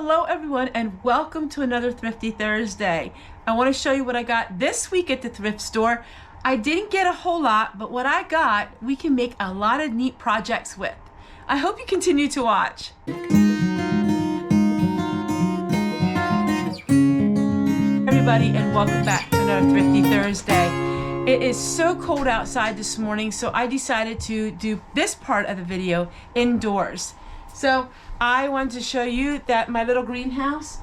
Hello everyone and welcome to another Thrifty Thursday. I want to show you what I got this week at the thrift store. I didn't get a whole lot, but what I got we can make a lot of neat projects with. I hope you continue to watch. Everybody and welcome back to another Thrifty Thursday. It is so cold outside this morning, so I decided to do this part of the video indoors. So I wanted to show you that my little greenhouse.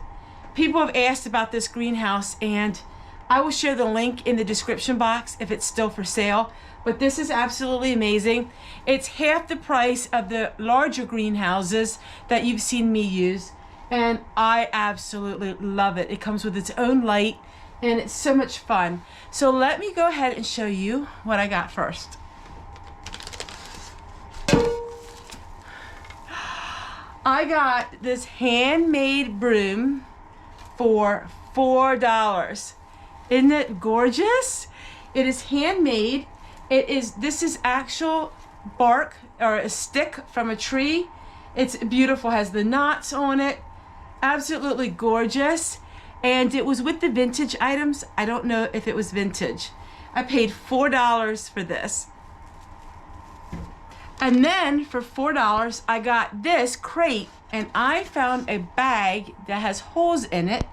People have asked about this greenhouse and I will share the link in the description box if it's still for sale. But this is absolutely amazing. It's half the price of the larger greenhouses that you've seen me use. And I absolutely love it. It comes with its own light and it's so much fun. So let me go ahead and show you what I got first. I got this handmade broom for $4. Isn't it gorgeous? It is handmade. This is actual bark or a stick from a tree. It's beautiful, has the knots on it. Absolutely gorgeous. And it was with the vintage items. I don't know if it was vintage. I paid $4 for this. And then for $4, I got this crate and I found a bag that has holes in it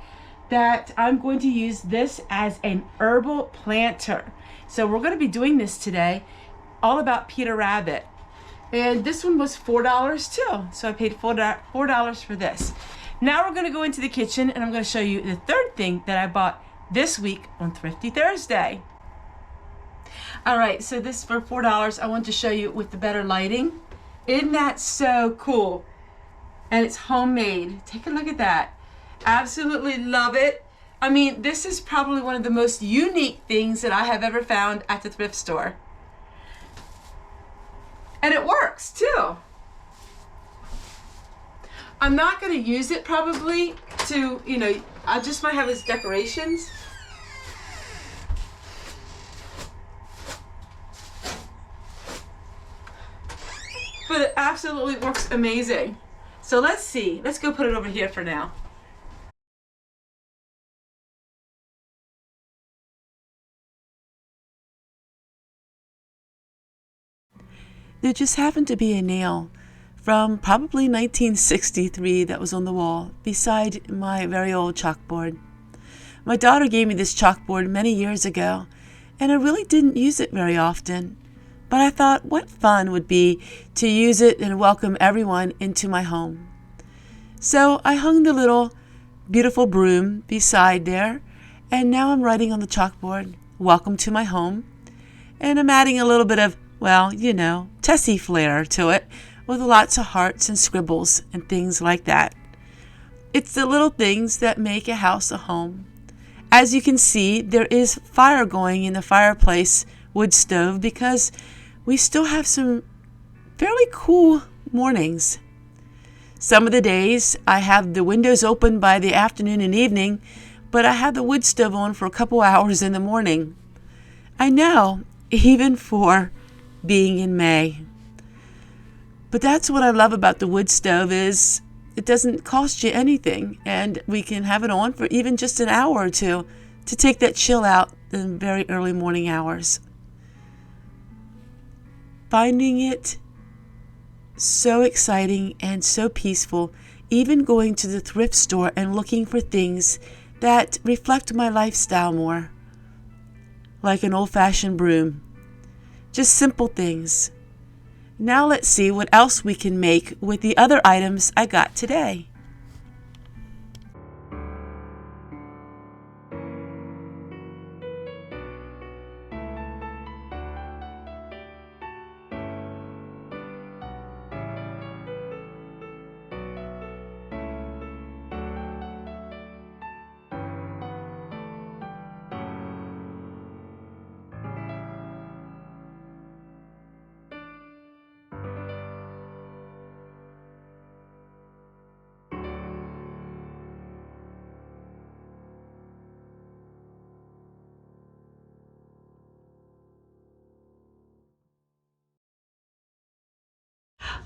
that I'm going to use this as an herbal planter. So we're going to be doing this today, all about Peter Rabbit. And this one was $4 too. So I paid $4 for this. Now we're going to go into the kitchen and I'm going to show you the third thing that I bought this week on Thrifty Thursday. All right, so this for $4. I want to show you with the better lighting. Isn't that so cool? And it's homemade. Take a look at that. Absolutely love it. I mean, this is probably one of the most unique things that I have ever found at the thrift store. And it works too. I'm not going to use it probably to, I just might have as decorations. But it absolutely works amazing. So let's see. Let's go put it over here for now. There just happened to be a nail from probably 1963 that was on the wall beside my very old chalkboard. My daughter gave me this chalkboard many years ago, and I really didn't use it very often. But I thought what fun would be to use it and welcome everyone into my home. So I hung the little beautiful broom beside there, and now I'm writing on the chalkboard, "Welcome to my home." And I'm adding a little bit of, well, Tessie flair to it with lots of hearts and scribbles and things like that. It's the little things that make a house a home. As you can see, there is fire going in the fireplace wood stove because we still have some fairly cool mornings. Some of the days I have the windows open by the afternoon and evening, but I have the wood stove on for a couple hours in the morning. I know, even for being in May. But that's what I love about the wood stove is it doesn't cost you anything, and we can have it on for even just an hour or two to take that chill out in very early morning hours. Finding it so exciting and so peaceful, even going to the thrift store and looking for things that reflect my lifestyle more, like an old-fashioned broom. Just simple things. Now let's see what else we can make with the other items I got today.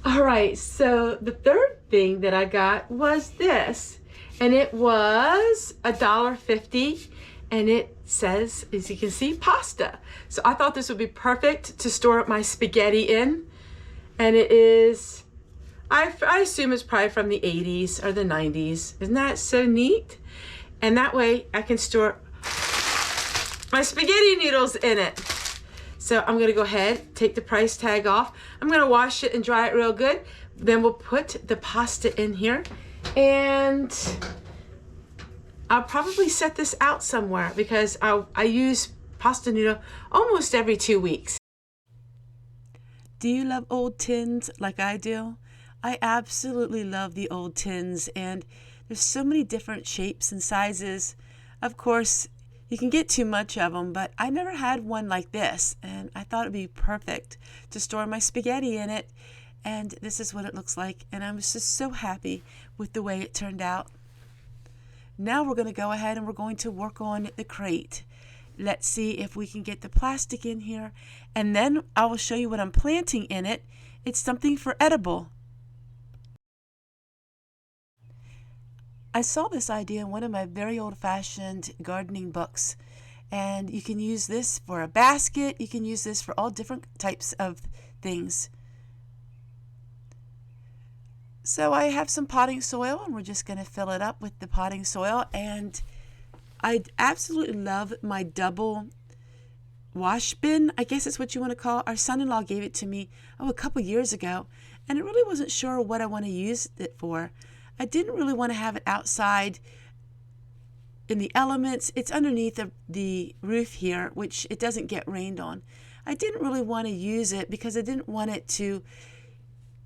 All right, so the third thing that I got was this. and it was $1.50, and it says, as you can see, pasta. So I thought this would be perfect to store my spaghetti in, and it is, I assume it's probably from the 80s or the 90s. Isn't that so neat? And that way I can store my spaghetti noodles in it. So I'm gonna go ahead, take the price tag off. I'm gonna wash it and dry it real good. Then we'll put the pasta in here, and I'll probably set this out somewhere because I use pasta noodle almost every 2 weeks. Do you love old tins like I do? I absolutely love the old tins, and there's so many different shapes and sizes. Of course, you can get too much of them, but I never had one like this, and I thought it'd be perfect to store my spaghetti in it. And this is what it looks like, and I'm just so happy with the way it turned out. Now we're going to go ahead and we're going to work on the crate. Let's see if we can get the plastic in here, and then I will show you what I'm planting in it. It's something for edible. I saw this idea in one of my very old-fashioned gardening books, and you can use this for a basket. You can use this for all different types of things. So I have some potting soil, and we're just going to fill it up with the potting soil. And I absolutely love my double wash bin, I guess that's what you want to call it. Our son-in-law gave it to me a couple years ago, and I really wasn't sure what I want to use it for. I didn't really want to have it outside in the elements. It's underneath the roof here, which it doesn't get rained on. I didn't really want to use it because I didn't want it to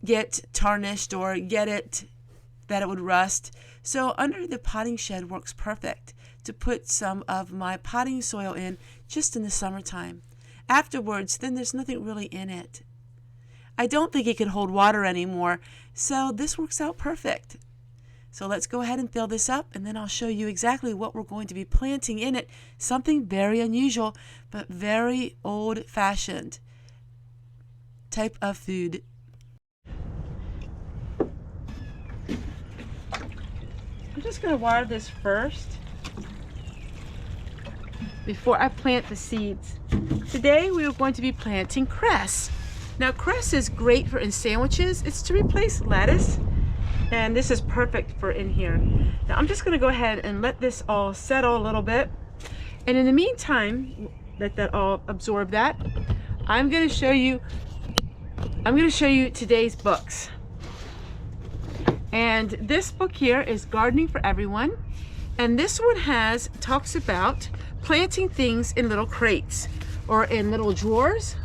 get tarnished or get it that it would rust. So under the potting shed works perfect to put some of my potting soil in just in the summertime. Afterwards, then there's nothing really in it. I don't think it can hold water anymore, so this works out perfect. So let's go ahead and fill this up, and then I'll show you exactly what we're going to be planting in it. Something very unusual, but very old-fashioned type of food. I'm just going to water this first before I plant the seeds. Today we are going to be planting cress. Now cress is great for in sandwiches. It's to replace lettuce. And this is perfect for in here. Now I'm just going to go ahead and let this all settle a little bit. And in the meantime, let that all absorb that. I'm going to show you today's books. And this book here is Gardening for Everyone. And this one talks about planting things in little crates or in little drawers.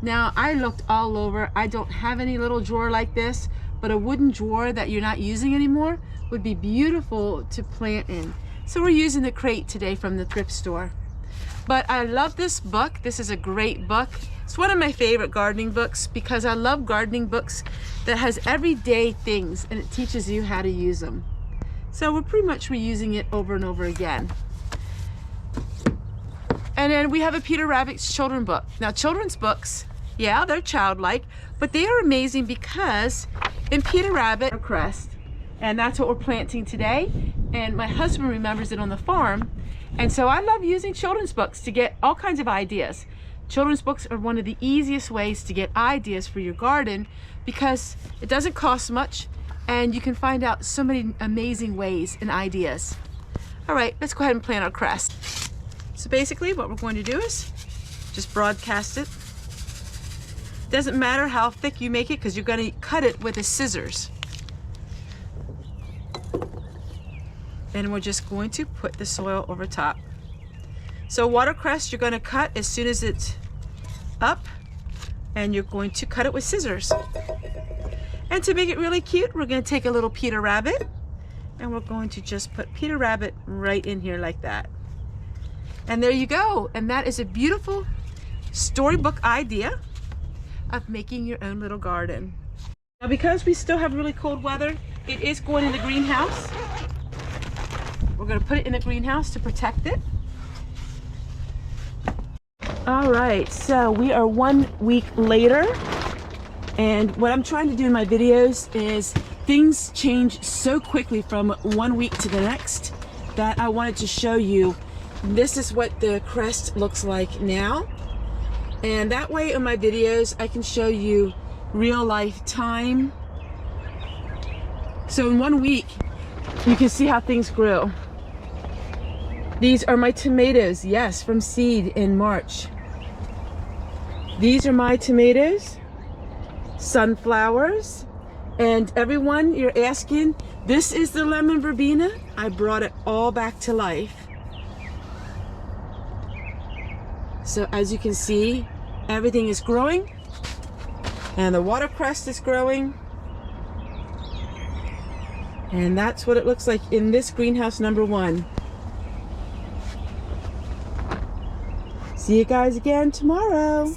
Now I looked all over. I don't have any little drawer like this, but a wooden drawer that you're not using anymore would be beautiful to plant in. So we're using the crate today from the thrift store. But I love this book. This is a great book. It's one of my favorite gardening books because I love gardening books that has everyday things and it teaches you how to use them. So we're pretty much reusing it over and over again. And then we have a Peter Rabbit's children's book. Now children's books, yeah, they're childlike, but they are amazing because in Peter Rabbit are cress, and that's what we're planting today. And my husband remembers it on the farm, and so I love using children's books to get all kinds of ideas. Children's books are one of the easiest ways to get ideas for your garden because it doesn't cost much, and you can find out so many amazing ways and ideas. All right, let's go ahead and plant our cress. So basically what we're going to do is just broadcast it. Doesn't matter how thick you make it because you're going to cut it with the scissors. And we're just going to put the soil over top. So watercress you're going to cut as soon as it's up, and you're going to cut it with scissors. And to make it really cute, we're going to take a little Peter Rabbit, and we're going to just put Peter Rabbit right in here like that. And there you go. And that is a beautiful storybook idea of making your own little garden. Now because we still have really cold weather, it is going in the greenhouse. We're going to put it in the greenhouse to protect it. All right, so we are 1 week later, and what I'm trying to do in my videos is things change so quickly from one week to the next that I wanted to show you. This is what the crest looks like now. And that way in my videos, I can show you real life time. So in 1 week, you can see how things grew. These are my tomatoes, yes, from seed in March. These are my tomatoes, sunflowers, and everyone, you're asking, this is the lemon verbena. I brought it all back to life. So as you can see, everything is growing, and the watercress is growing. And that's what it looks like in this greenhouse number 1. See you guys again tomorrow.